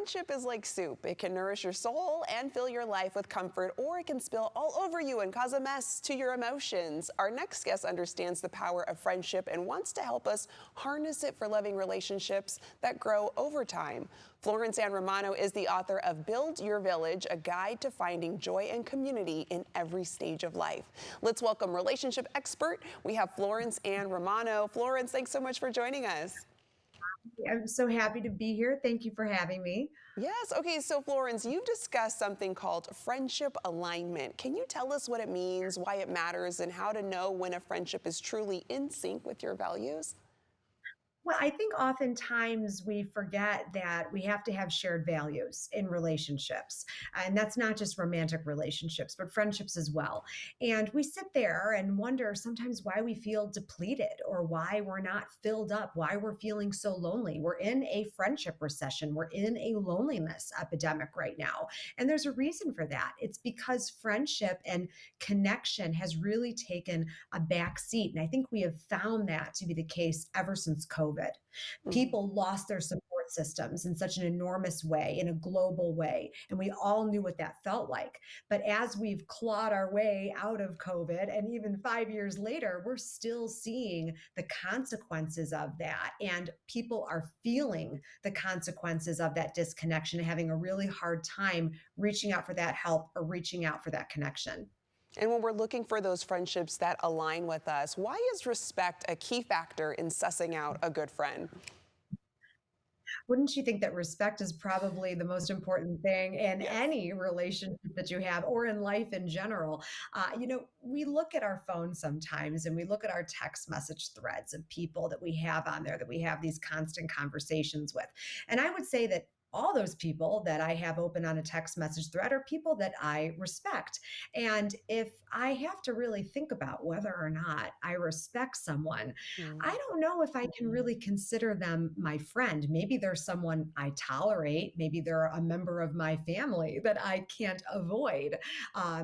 Friendship is like soup. It can nourish your soul and fill your life with comfort, or it can spill all over you and cause a mess to your emotions. Our next guest understands the power of friendship and wants to help us harness it for loving relationships that grow over time. Florence Ann Romano is the author of Build Your Village, a guide to finding joy and community in every stage of life. Let's welcome relationship expert. We have Florence Ann Romano. Florence, thanks so much for joining us. I'm so happy to be here. Thank you for having me. Yes. Okay. So, Florence, you've discussed something called friendship alignment. Can you tell us what it means, why it matters, and how to know when a friendship is truly in sync with your values? Well, I think oftentimes we forget that we have to have shared values in relationships. And that's not just romantic relationships, but friendships as well. And we sit there and wonder sometimes why we feel depleted or why we're not filled up, why we're feeling so lonely. We're in a friendship recession, we're in a loneliness epidemic right now. And there's a reason for that. It's because friendship and connection has really taken a back seat. And I think we have found that to be the case ever since COVID. Mhm. People lost their support systems in such an enormous way, in a global way. And we all knew what that felt like. But as we've clawed our way out of COVID, and even 5 years later, we're still seeing the consequences of that. And people are feeling the consequences of that disconnection and having a really hard time reaching out for that help or reaching out for that connection. And when we're looking for those friendships that align with us, why is respect a key factor in sussing out a good friend? Wouldn't you think that respect is probably the most important thing in Yes. any relationship that you have or in life in general? We look at our phone sometimes and we look at our text message threads of people that we have on there that we have these constant conversations with. And I would say that all those people that I have open on a text message thread are people that I respect. And if I have to really think about whether or not I respect someone, I Mm. don't know if I can really consider them my friend. Maybe they're someone I tolerate. Maybe they're a member of my family that I can't avoid.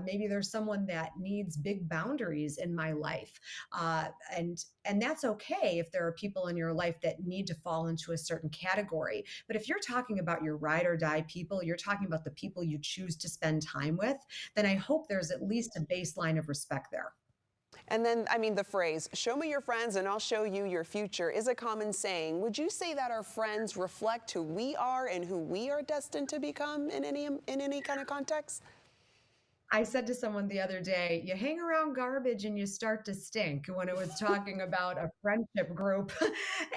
Maybe there's someone that needs big boundaries in my life, and that's okay if there are people in your life that need to fall into a certain category. But if you're talking about your ride or die people, you're talking about the people you choose to spend time with, then I hope there's at least a baseline of respect there. And then, the phrase, show me your friends and I'll show you your future, is a common saying. Would you say that our friends reflect who we are and who we are destined to become in any kind of context? I said to someone the other day, "You hang around garbage and you start to stink," when it was talking about a friendship group.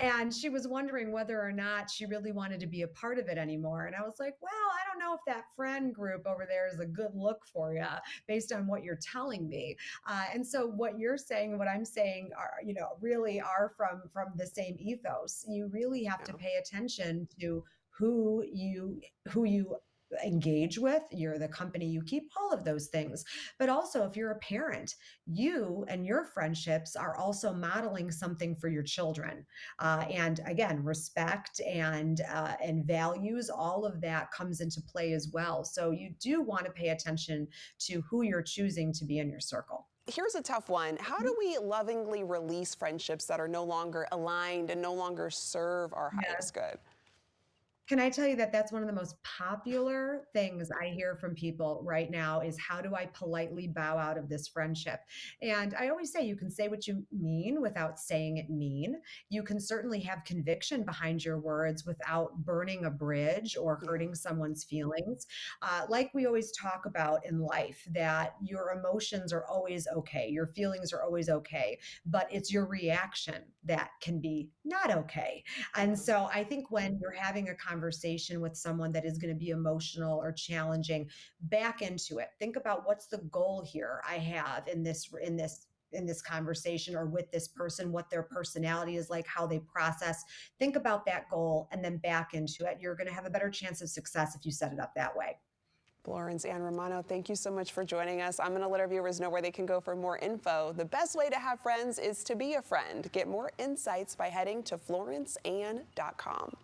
And she was wondering whether or not she really wanted to be a part of it anymore. And I was like, well, I don't know if that friend group over there is a good look for you based on what you're telling me. And so what you're saying and what I'm saying are, really are from the same ethos. You really have to Yeah. pay attention to who you engage with, you're the company you keep, all of those things. But also, if you're a parent, you and your friendships are also modeling something for your children. And again, respect and values, all of that comes into play as well. So you do want to pay attention to who you're choosing to be in your circle. Here's a tough one. How do we lovingly release friendships that are no longer aligned and no longer serve our Yeah. highest good? Can I tell you that that's one of the most popular things I hear from people right now is how do I politely bow out of this friendship? And I always say you can say what you mean without saying it mean. You can certainly have conviction behind your words without burning a bridge or Yeah. hurting someone's feelings. Like we always talk about in life, that your emotions are always okay, your feelings are always okay, but it's your reaction that can be not okay. And Yeah. so I think when you're having a conversation with someone that is going to be emotional or challenging, back into it. Think about what's the goal here I have in this conversation or with this person, what their personality is like, how they process. Think about that goal and then back into it. You're going to have a better chance of success if you set it up that way. Florence Ann Romano, thank you so much for joining us. I'm going to let our viewers know where they can go for more info. The best way to have friends is to be a friend. Get more insights by heading to florenceann.com.